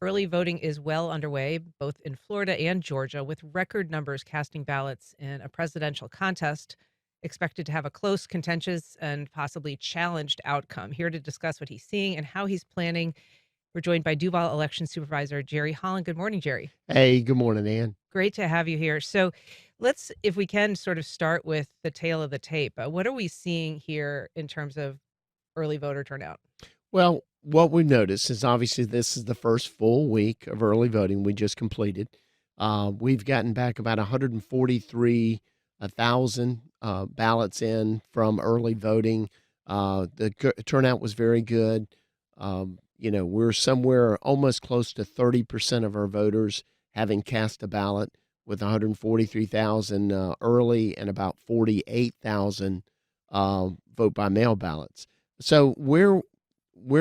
Early voting is well underway, both in Florida and Georgia, with record numbers casting ballots in a presidential contest expected to have a close, contentious, and possibly challenged outcome. Here to discuss what he's seeing and how he's planning, we're joined by Duval Election Supervisor Jerry Holland. Good morning, Jerry. Hey, good morning, Ann. Great to have you here. So let's, if we can, sort of start with the tail of the tape. What are we seeing here in terms of early voter turnout? Well, what we've noticed is obviously this is the first full week of early voting we just completed. We've gotten back about 143,000 ballots in from early voting. The turnout was very good. We're somewhere almost close to 30% of our voters having cast a ballot, with 143,000 early and about 48,000 vote by mail ballots. So where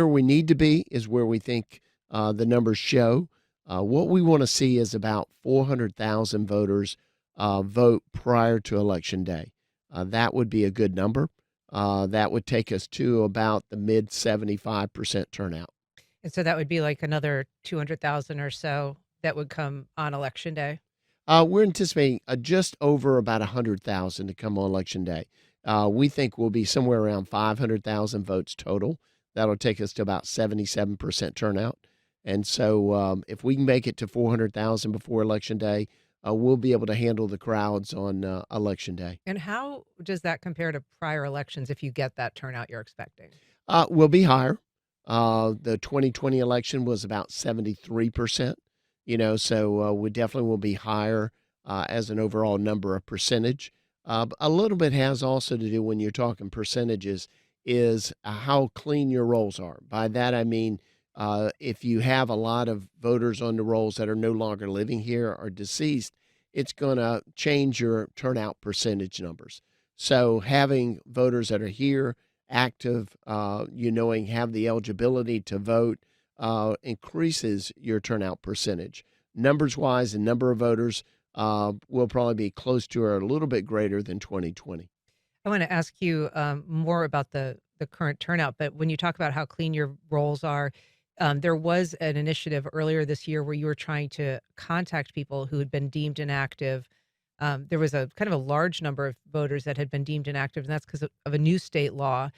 we need to be is where we think the numbers show. What we want to see is about 400,000 voters vote prior to Election Day. That would be a good number. That would take us to about the mid 75% turnout. And so that would be like another 200,000 or so that would come on election day. We're anticipating just over about 100,000 to come on Election Day. We think we'll be somewhere around 500,000 votes total. That'll take us to about 77% turnout. And so if we can make it to 400,000 before Election Day, we'll be able to handle the crowds on Election Day. And how does that compare to prior elections if you get that turnout you're expecting? We'll be higher. The 2020 election was about 73%, so we definitely will be higher as an overall number of percentage. A little bit has also to do when you're talking percentages is how clean your rolls are. By that, I mean, if you have a lot of voters on the rolls that are no longer living here or deceased, it's going to change your turnout percentage numbers. So having voters that are here, active, knowing have the eligibility to vote, increases your turnout percentage. Numbers wise, the number of voters will probably be close to or a little bit greater than 2020. I want to ask you more about the current turnout, but when you talk about how clean your rolls are, there was an initiative earlier this year where you were trying to contact people who had been deemed inactive. There was a kind of a large number of voters that had been deemed inactive, and that's because of a new state law.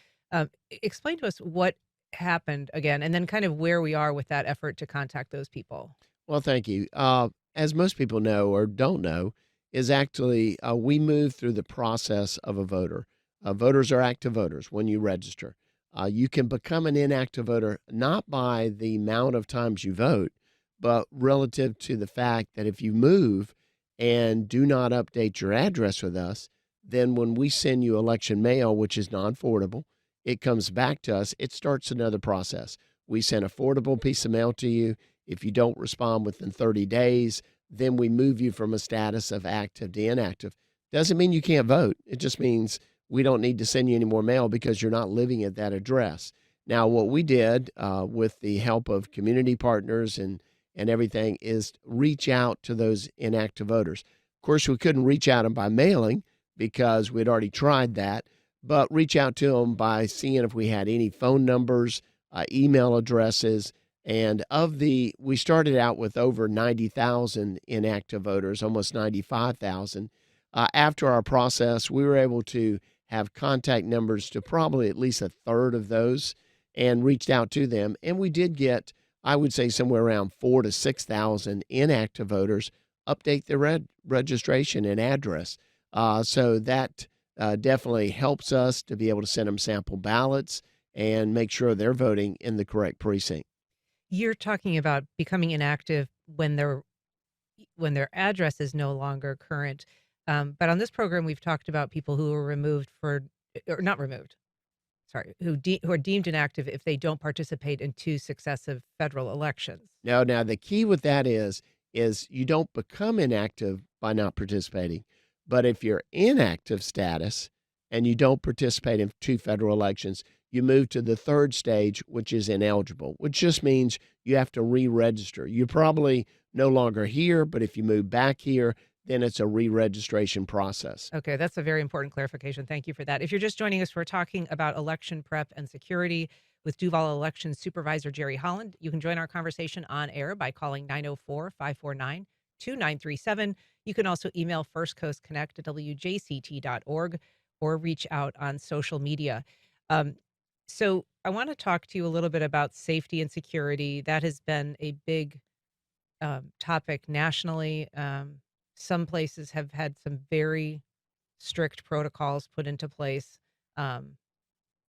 Explain to us what happened again, and then kind of where we are with that effort to contact those people. Well, thank you. As most people know or don't know, is actually we move through the process of a voter. Voters are active voters when you register. You can become an inactive voter not by the amount of times you vote, but relative to the fact that if you move and do not update your address with us, then when we send you election mail, which is non forwardable, it comes back to us. It starts another process. We send a forwardable piece of mail to you. If you don't respond within 30 days, then we move you from a status of active to inactive. Doesn't mean you can't vote. It just means we don't need to send you any more mail because you're not living at that address. Now, what we did with the help of community partners and everything is reach out to those inactive voters. Of course, we couldn't reach out them by mailing because we'd already tried that, but reach out to them by seeing if we had any phone numbers, email addresses, and we started out with over 90,000 inactive voters, almost 95,000. After our process, we were able to have contact numbers to probably at least a third of those and reached out to them. And we did get, I would say, somewhere around 4,000 to 6,000 inactive voters update their registration and address. So that definitely helps us to be able to send them sample ballots and make sure they're voting in the correct precinct. You're talking about becoming inactive when their address is no longer current. But on this program, we've talked about people who are removed for, or not removed, sorry, who are deemed inactive if they don't participate in two successive federal elections. Now the key with that is you don't become inactive by not participating. But if you're inactive status and you don't participate in two federal elections, you move to the third stage, which is ineligible, which just means you have to re-register. You're probably no longer here, but if you move back here, then it's a re-registration process. Okay, that's a very important clarification. Thank you for that. If you're just joining us, we're talking about election prep and security with Duval Elections Supervisor Jerry Holland. You can join our conversation on air by calling 904-549-2937. You can also email firstcoastconnect@wjct.org or reach out on social media. Um, so I want to talk to you a little bit about safety and security. That has been a big topic nationally. Some places have had some very strict protocols put into place um,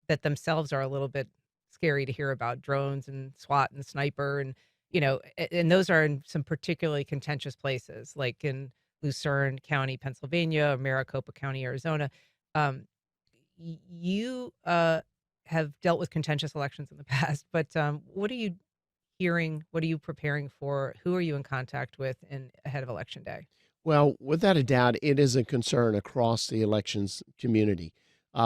that themselves are a little bit scary to hear about drones and SWAT and sniper and and those are in some particularly contentious places like in Lucerne County, Pennsylvania, or Maricopa County, Arizona. Um, you have dealt with contentious elections in the past, but what are you hearing? What are you preparing for? Who are you in contact with in ahead of election day? Well, without a doubt, it is a concern across the elections community.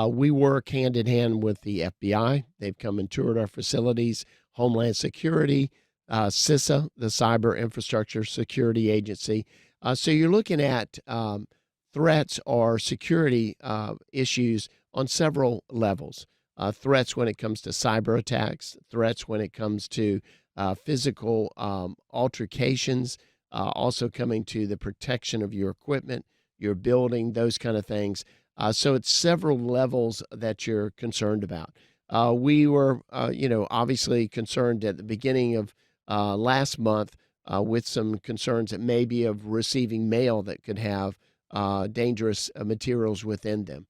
We work hand in hand with the FBI. They've come and toured our facilities, Homeland Security, CISA, the Cyber Infrastructure Security Agency. So you're looking at threats or security issues on several levels. Threats when it comes to cyber attacks, threats when it comes to physical altercations, also coming to the protection of your equipment, your building, those kind of things. So it's several levels that you're concerned about. We were, obviously concerned at the beginning of last month with some concerns that maybe of receiving mail that could have dangerous materials within them.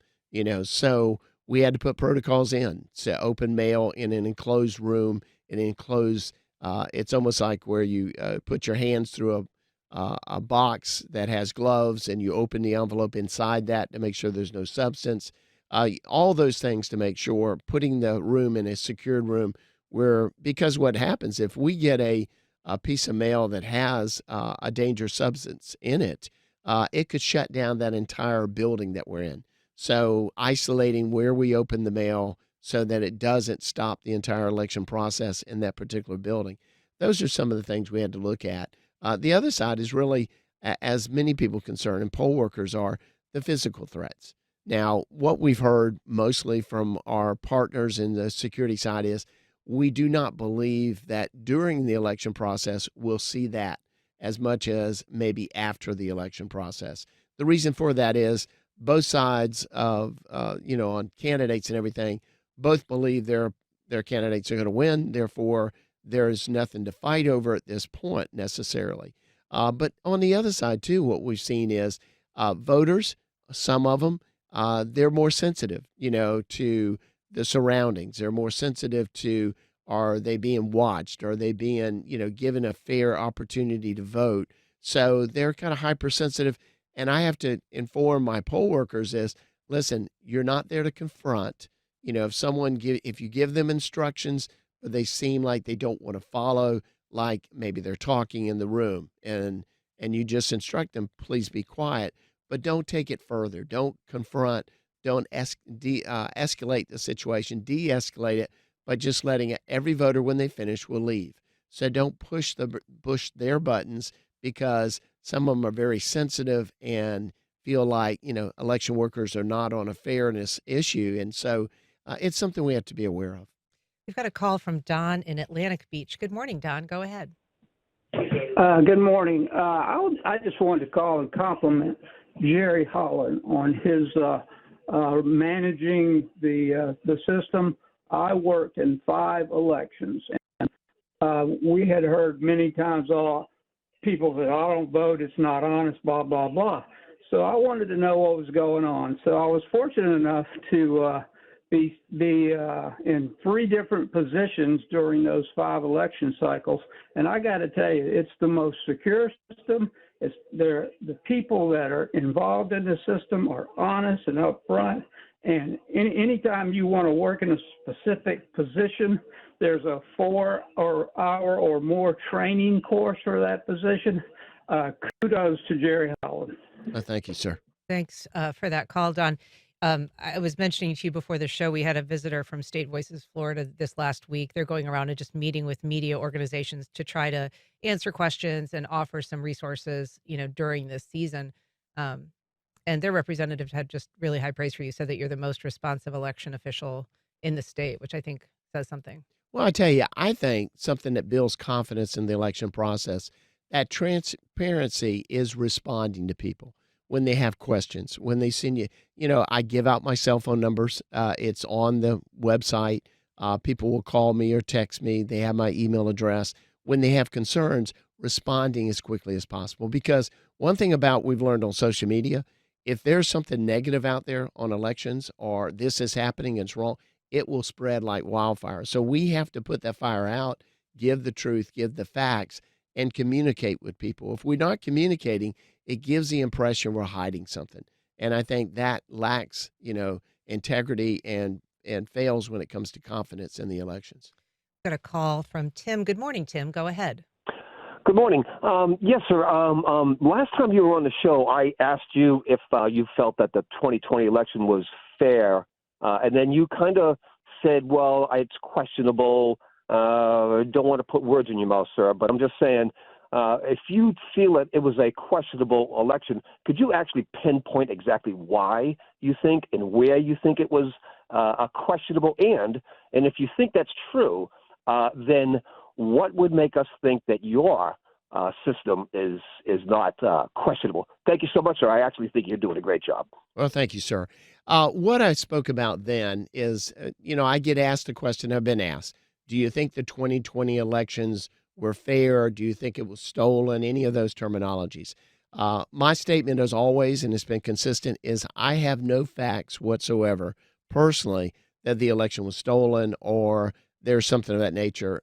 So we had to put protocols in to open mail in an enclosed room, an enclosed. It's almost like where you put your hands through a box that has gloves and you open the envelope inside that to make sure there's no substance. All those things to make sure putting the room in a secured room where, because what happens if we get a piece of mail that has a dangerous substance in it, it could shut down that entire building that we're in. So isolating where we open the mail so that it doesn't stop the entire election process in that particular building. Those are some of the things we had to look at. The other side is really, as many people concerned, and poll workers are, the physical threats. Now, what we've heard mostly from our partners in the security side is we do not believe that during the election process we'll see that as much as maybe after the election process. The reason for that is both sides of, on candidates and everything, both believe their candidates are going to win. Therefore, there's nothing to fight over at this point necessarily. But on the other side, too, what we've seen is voters, some of them, they're more sensitive, to the surroundings. They're more sensitive to, are they being watched? Are they being, given a fair opportunity to vote? So they're kind of hypersensitive. And I have to inform my poll workers is, listen, you're not there to confront. If you give them instructions, but they seem like they don't want to follow, like maybe they're talking in the room and you just instruct them, please be quiet, but don't take it further. Don't confront, don't escalate the situation, de-escalate it by just letting every voter when they finish will leave. So don't push their buttons because some of them are very sensitive and feel like, election workers are not on a fairness issue. And so it's something we have to be aware of. We've got a call from Don in Atlantic Beach. Good morning, Don. Go ahead. Good morning. I just wanted to call and compliment Jerry Holland on his managing the system. I worked in 5 elections, and we had heard many times, "Oh, people that I don't vote, it's not honest, blah blah blah." So I wanted to know what was going on. So I was fortunate enough to be in 3 different positions during those 5 election cycles, and I got to tell you, it's the most secure system. The people that are involved in the system are honest and upfront. And anytime you want to work in a specific position, there's a 4-hour or more training course for that position. Kudos to Jerry Holland. Thank you, sir. Thanks for that call, Don. I was mentioning to you before the show, we had a visitor from State Voices Florida this last week. They're going around and just meeting with media organizations to try to answer questions and offer some resources, during this season. And their representative had just really high praise for you, said that you're the most responsive election official in the state, which I think says something. Well, I tell you, I think something that builds confidence in the election process, that transparency is responding to people when they have questions, when they send you, I give out my cell phone numbers. It's on the website. People will call me or text me. They have my email address. When they have concerns, responding as quickly as possible. Because one thing about we've learned on social media, if there's something negative out there on elections or this is happening and it's wrong, it will spread like wildfire. So we have to put that fire out, give the truth, give the facts, and communicate with people. If we're not communicating, it gives the impression we're hiding something. And I think that lacks, integrity and fails when it comes to confidence in the elections. Got a call from Tim. Good morning, Tim. Go ahead. Good morning. Yes, sir. Last time you were on the show, I asked you if you felt that the 2020 election was fair, and then you kind of said, well, it's questionable. Don't want to put words in your mouth, sir, but I'm just saying, if you feel that it was a questionable election, could you actually pinpoint exactly why you think and where you think it was a questionable? And if you think that's true, then what would make us think that your system is not questionable? Thank you so much, sir. I actually think you're doing a great job. Well, thank you, sir. What I spoke about then is, I get asked the question I've been asked. Do you think the 2020 elections were fair? Do you think it was stolen? Any of those terminologies. My statement, as always, and it's been consistent, is I have no facts whatsoever, personally, that the election was stolen or there's something of that nature.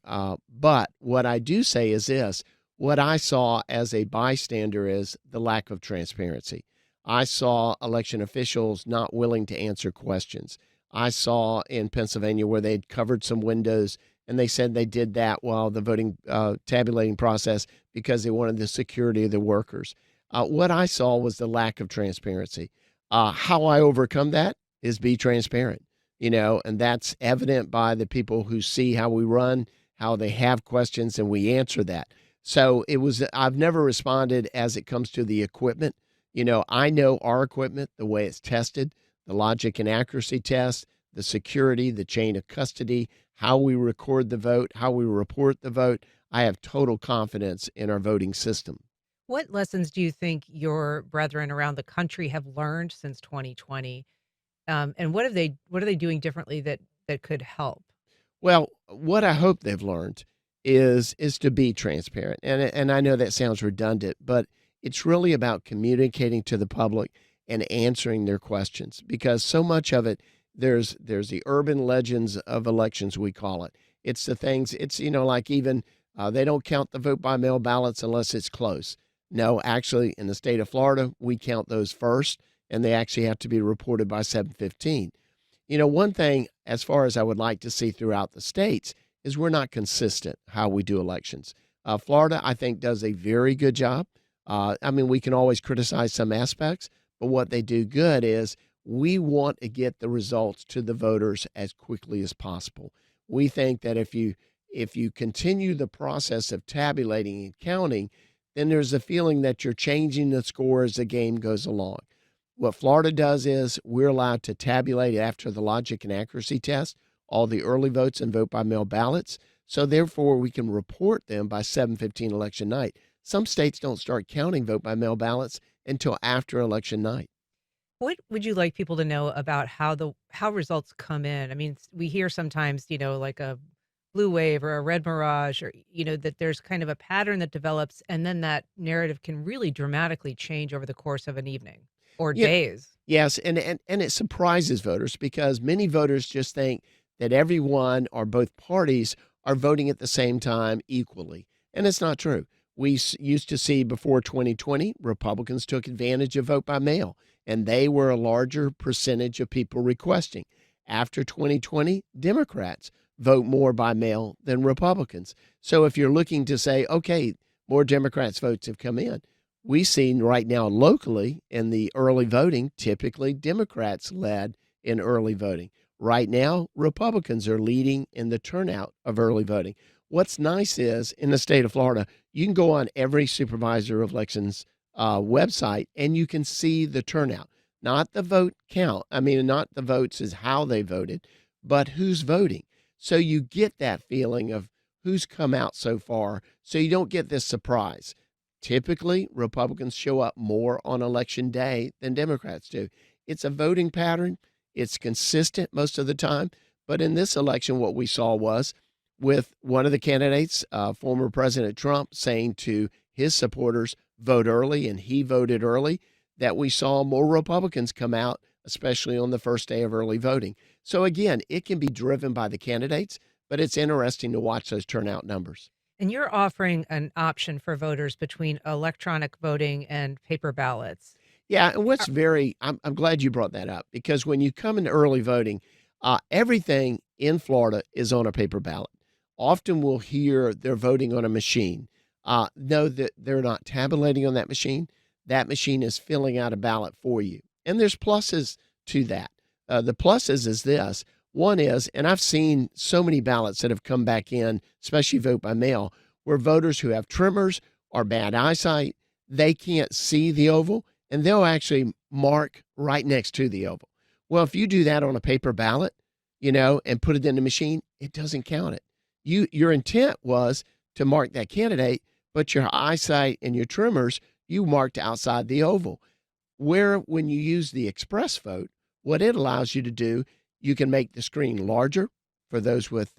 But what I do say is this. What I saw as a bystander is the lack of transparency. I saw election officials not willing to answer questions. I saw in Pennsylvania where they'd covered some windows and they said they did that while the voting tabulating process because they wanted the security of the workers. What I saw was the lack of transparency. How I overcome that is be transparent, and that's evident by the people who see how we run, how they have questions, and we answer that. So I've never responded as it comes to the equipment. I know our equipment, the way it's tested, the logic and accuracy test, the security, the chain of custody, how we record the vote, how we report the vote. I have total confidence in our voting system. What lessons do you think your brethren around the country have learned since 2020? And what are they doing differently that could help? Well, what I hope they've learned is to be transparent. And I know that sounds redundant, but it's really about communicating to the public and answering their questions because so much of it there's the urban legends of elections, we call it. It's the things, it's like even they don't count the vote by mail ballots unless it's close. No, actually in the state of Florida, we count those first and they actually have to be reported by 7:15. One thing as far as I would like to see throughout the states is we're not consistent how we do elections. Florida, I think, does a very good job. We can always criticize some aspects, but what they do good is we want to get the results to the voters as quickly as possible. We think that if you continue the process of tabulating and counting, then there's a feeling that you're changing the score as the game goes along. What Florida does is we're allowed to tabulate after the logic and accuracy test all the early votes and vote by mail ballots. So therefore, we can report them by 7:15 election night. Some states don't start counting vote by mail ballots until after election night. What would you like people to know about how results come in? I mean, we hear sometimes, like a blue wave or a red mirage or, that there's kind of a pattern that develops and then that narrative can really dramatically change over the course of an evening or Yeah, days. yes, and it surprises voters because many voters just think that everyone or both parties are voting at the same time equally, and it's not true. We used to see before 2020, Republicans took advantage of vote by mail, and they were a larger percentage of people requesting. After 2020, Democrats vote more by mail than Republicans. So if you're looking to say, okay, more Democrats' votes have come in, we see right now locally in the early voting, typically Democrats led in early voting. Right now, Republicans are leading in the turnout of early voting. What's nice is in the state of Florida, you can go on every Supervisor of Elections website and you can see the turnout, not the vote count. Not the votes is how they voted, but who's voting. So you get that feeling of who's come out so far, so you don't get this surprise. Typically, Republicans show up more on election day than Democrats do. It's a voting pattern. It's consistent most of the time. But in this election, what we saw was with one of the candidates, former President Trump, saying to his supporters, vote early, and he voted early, that we saw more Republicans come out, especially on the first day of early voting. So again, it can be driven by the candidates, but it's interesting to watch those turnout numbers. And you're offering an option for voters between electronic voting and paper ballots. Yeah, and I'm glad you brought that up because when you come into early voting, everything in Florida is on a paper ballot. Often we'll hear they're voting on a machine. No, that they're not tabulating on that machine. That machine is filling out a ballot for you. And there's pluses to that. The pluses is this. One is, and I've seen so many ballots that have come back in, especially vote by mail, where voters who have tremors or bad eyesight, they can't see the oval, and they'll actually mark right next to the oval. Well, if you do that on a paper ballot, and put it in the machine, it doesn't count it. Your intent was to mark that candidate, but your eyesight and your tremors, you marked outside the oval. Where when you use the express vote, what it allows you to do, you can make the screen larger for those with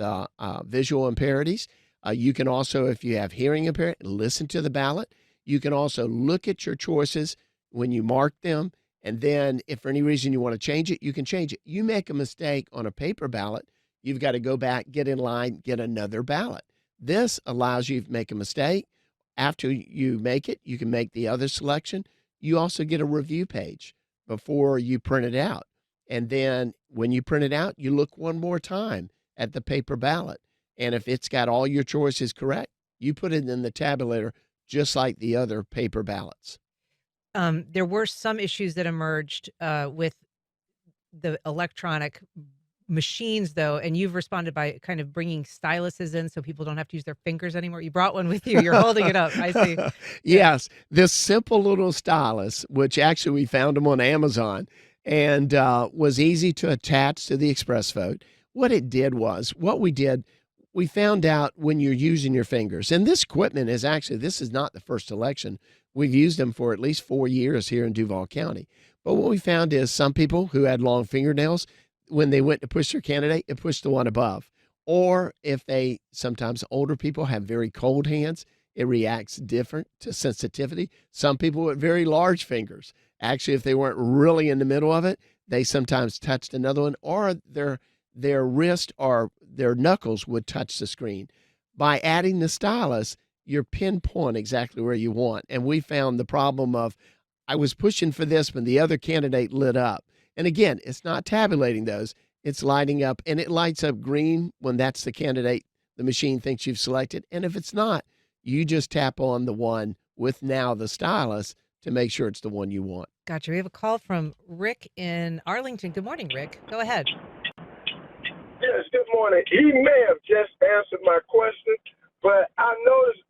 visual impairments. You can also, if you have hearing impairment, listen to the ballot. You can also look at your choices when you mark them. And then if for any reason you want to change it, you can change it. You make a mistake on a paper ballot, you've got to go back, get in line, get another ballot. This allows you to make a mistake. After you make it, you can make the other selection. You also get a review page before you print it out. And then when you print it out, you look one more time at the paper ballot. And if it's got all your choices correct, you put it in the tabulator just like the other paper ballots. There were some issues that emerged with the electronic machines, though, and you've responded by kind of bringing styluses in so people don't have to use their fingers anymore. You brought one with you. You're holding it up. I see. Yeah. Yes, this simple little stylus, which actually we found them on Amazon, and was easy to attach to the Express Vote. What it did was, we found out when you're using your fingers, and this equipment is actually, this is not the first election. We've used them for at least 4 years here in Duval County. But what we found is some people who had long fingernails, when they went to push their candidate, it pushed the one above. Or if sometimes older people have very cold hands, it reacts different to sensitivity. Some people with very large fingers, actually, if they weren't really in the middle of it, they sometimes touched another one, or their wrist or their knuckles would touch the screen. By adding the stylus, you're pinpoint exactly where you want. And we found the problem of, I was pushing for this when the other candidate lit up. And again, it's not tabulating those, it's lighting up, and it lights up green when that's the candidate the machine thinks you've selected. And if it's not, you just tap on the one with now the stylus to make sure it's the one you want. Gotcha. We have a call from Rick in Arlington. Good morning, Rick. Go ahead. Yes, good morning. He may have just answered my question, but I noticed,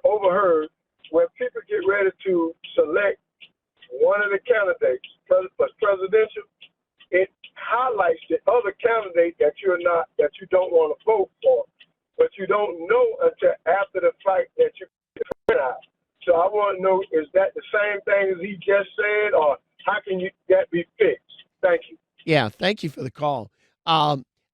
overheard, when people get ready to select one of the candidates for presidential, it highlights the other candidate that you don't want to vote for, but you don't know until after the fact that you print out. So I want to know, is that the same thing as he just said, or how can that be fixed? Thank you. Yeah, thank you for the call.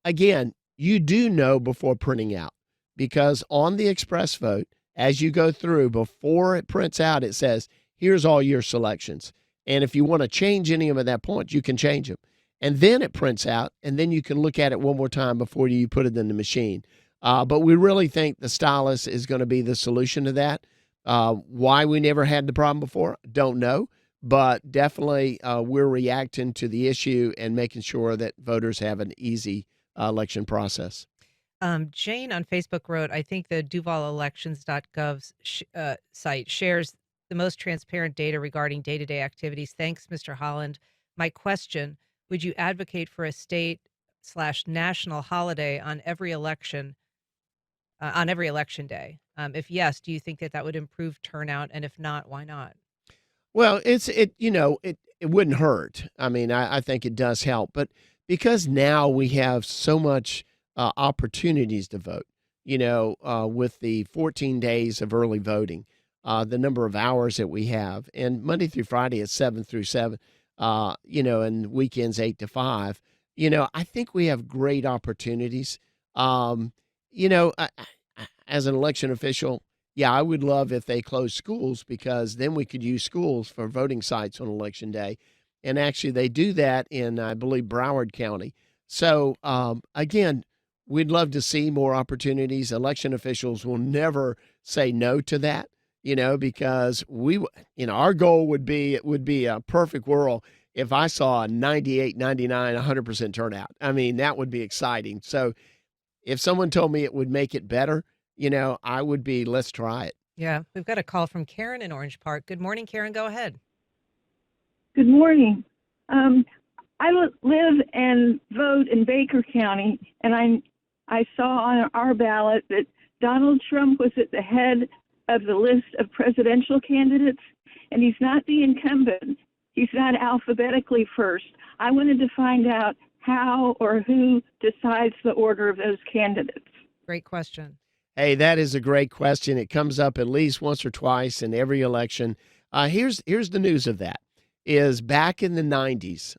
Again, you do know before printing out, because on the Express Vote, as you go through, before it prints out, it says, here's all your selections. And if you want to change any of them at that point, you can change them. And then it prints out, and then you can look at it one more time before you put it in the machine. But we really think the stylus is going to be the solution to that. Why we never had the problem before, don't know. But definitely we're reacting to the issue and making sure that voters have an easy election process. Jane on Facebook wrote, I think the DuvalElections.gov's site shares the most transparent data regarding day-to-day activities. Thanks, Mr. Holland. My question, would you advocate for a state/national holiday on every election day? If yes, do you think that would improve turnout? And if not, why not? Well, it wouldn't hurt. I mean, I think it does help. But because now we have so much opportunities to vote. With the 14 days of early voting, the number of hours that we have, and Monday through Friday is 7 through 7, and weekends 8 to 5. I think we have great opportunities. Um, as an election official, yeah, I would love if they closed schools because then we could use schools for voting sites on election day. And actually, they do that in, I believe, Broward County. So, again, we'd love to see more opportunities. Election officials will never say no to that, because our goal would be a perfect world if I saw a 98, 99, 100% turnout. I mean, that would be exciting. So if someone told me it would make it better, I would be, let's try it. Yeah, we've got a call from Karen in Orange Park. Good morning, Karen. Go ahead. Good morning. I live and vote in Baker County, and I saw on our ballot that Donald Trump was at the head of the list of presidential candidates, and he's not the incumbent. He's not alphabetically first. I wanted to find out how or who decides the order of those candidates. Great question. Hey, that is a great question. It comes up at least once or twice in every election. Here's the news of that. Is back in the 90s,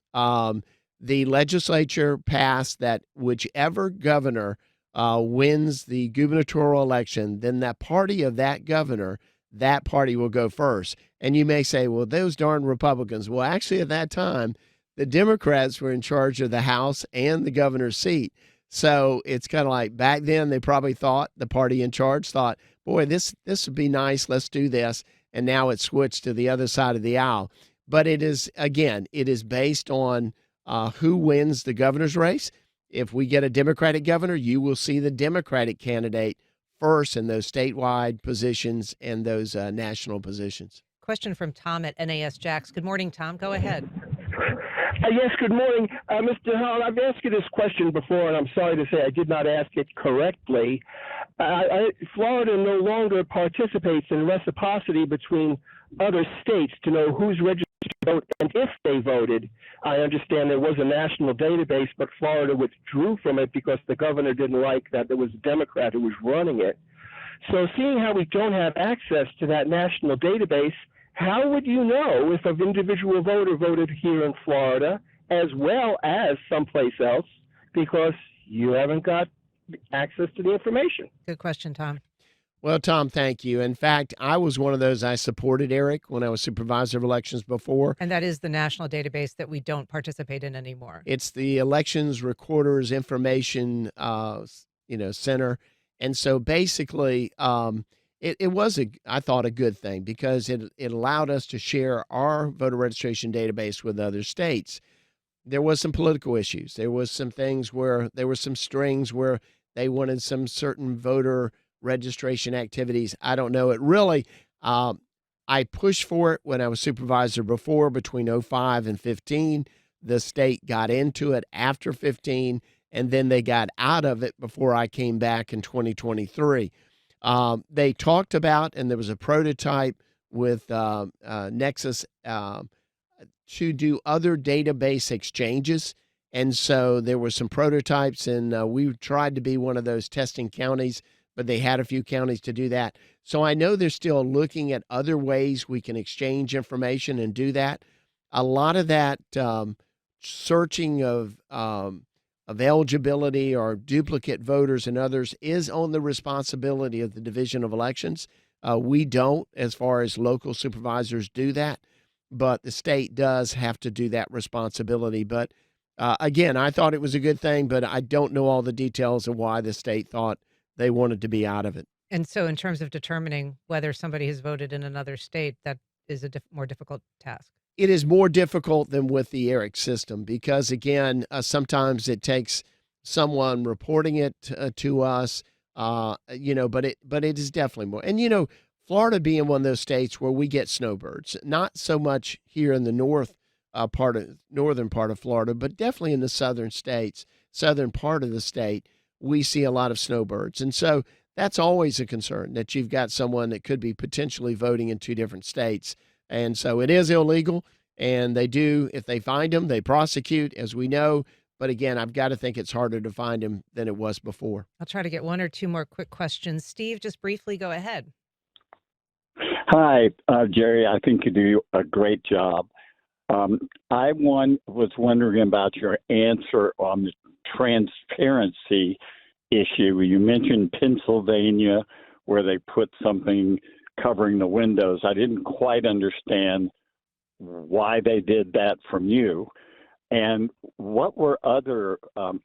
the legislature passed that whichever governor wins the gubernatorial election, then that party of that governor, that party will go first. And you may say, well, those darn Republicans. Well, actually, at that time, the Democrats were in charge of the House and the governor's seat. So it's kind of like back then they probably thought, the party in charge thought, boy, this would be nice. Let's do this. And now it's switched to the other side of the aisle. But it is based on who wins the governor's race. If we get a Democratic governor, you will see the Democratic candidate first in those statewide positions and those national positions. Question from Tom at NAS Jax. Good morning, Tom. Go ahead. Yes, good morning. Mr. Holland, I've asked you this question before, and I'm sorry to say I did not ask it correctly. Florida no longer participates in reciprocity between other states to know who's registered to vote and if they voted. I understand there was a national database, but Florida withdrew from it because the governor didn't like that there was a Democrat who was running it. So seeing how we don't have access to that national database, how would you know if an individual voter voted here in Florida as well as someplace else because you haven't got access to the information? Good question, Tom. Well, Tom, thank you. In fact, I was one of those. I supported Eric when I was supervisor of elections before. And that is the national database that we don't participate in anymore. It's the Elections Recorders Information, Center. And so basically, it was, I thought, a good thing because it allowed us to share our voter registration database with other states. There was some political issues. There was some things where there were some strings where they wanted some certain voter registration activities. I don't know. It really, I pushed for it when I was supervisor before between 05 and 15. The state got into it after 15, and then they got out of it before I came back in 2023. They talked about, and there was a prototype with Nexus to do other database exchanges. And so there were some prototypes, and we tried to be one of those testing counties, but they had a few counties to do that. So I know they're still looking at other ways we can exchange information and do that. A lot of that searching of eligibility or duplicate voters and others is on the responsibility of the Division of Elections. We don't, as far as local supervisors, do that, but the state does have to do that responsibility. But again, I thought it was a good thing, but I don't know all the details of why the state thought they wanted to be out of it. And so in terms of determining whether somebody has voted in another state, that is a more difficult task. It is more difficult than with the ERIC system because, again, sometimes it takes someone reporting it to us, but it is definitely more. And, Florida being one of those states where we get snowbirds, not so much here in the northern part of Florida, but definitely in the southern part of the state, we see a lot of snowbirds. And so that's always a concern that you've got someone that could be potentially voting in two different states. And so it is illegal, and they do, if they find them, they prosecute, as we know, But again, I've got to think it's harder to find them than it was before. I'll try to get one or two more quick questions. Steve, just briefly go ahead. Hi, Jerry. I think you do a great job. Was wondering about your answer on the transparency issue. You mentioned Pennsylvania, where they put something covering the windows. I didn't quite understand why they did that from you. And what were other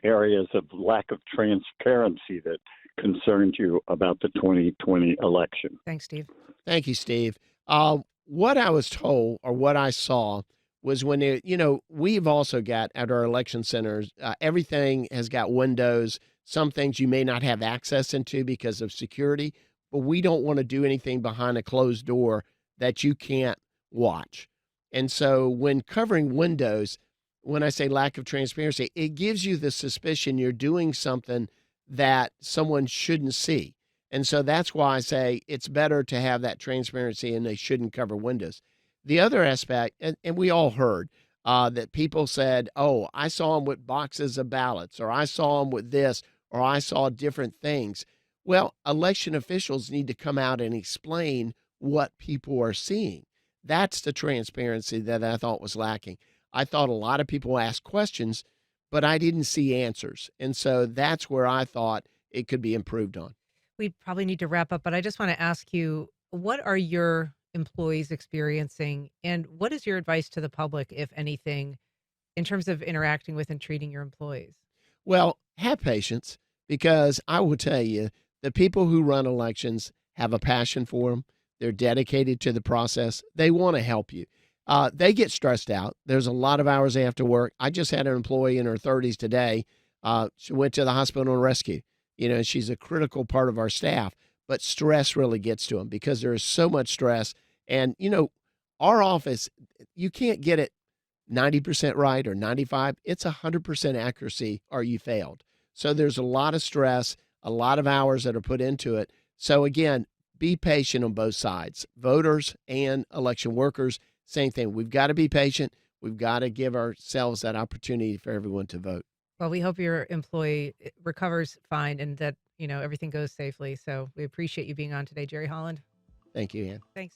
areas of lack of transparency that concerned you about the 2020 election? Thanks, Steve. Thank you, Steve. What I was told or what I saw was when we've also got at our election centers, everything has got windows. Some things you may not have access into because of security, but we don't want to do anything behind a closed door that you can't watch. And so when covering windows, when I say lack of transparency, it gives you the suspicion you're doing something that someone shouldn't see. And so that's why I say it's better to have that transparency and they shouldn't cover windows. The other aspect, and we all heard that people said, oh, I saw them with boxes of ballots, or I saw them with this, or I saw different things. Well, election officials need to come out and explain what people are seeing. That's the transparency that I thought was lacking. I thought a lot of people asked questions, but I didn't see answers. And so that's where I thought it could be improved on. We probably need to wrap up, but I just want to ask you, what are your employees experiencing, and what is your advice to the public, if anything, in terms of interacting with and treating your employees? Well, have patience, because I will tell you, the people who run elections have a passion for them. They're dedicated to the process. They want to help you. They get stressed out. There's a lot of hours they have to work. I just had an employee in her 30s today. She went to the hospital and rescue. She's a critical part of our staff, but stress really gets to them because there is so much stress. And, our office, you can't get it 90% right or 95. It's 100% accuracy or you failed. So there's a lot of stress, a lot of hours that are put into it. So again, be patient on both sides, voters and election workers. Same thing. We've got to be patient. We've got to give ourselves that opportunity for everyone to vote. Well, we hope your employee recovers fine and that, everything goes safely. So we appreciate you being on today, Jerry Holland. Thank you, Ann. Thanks.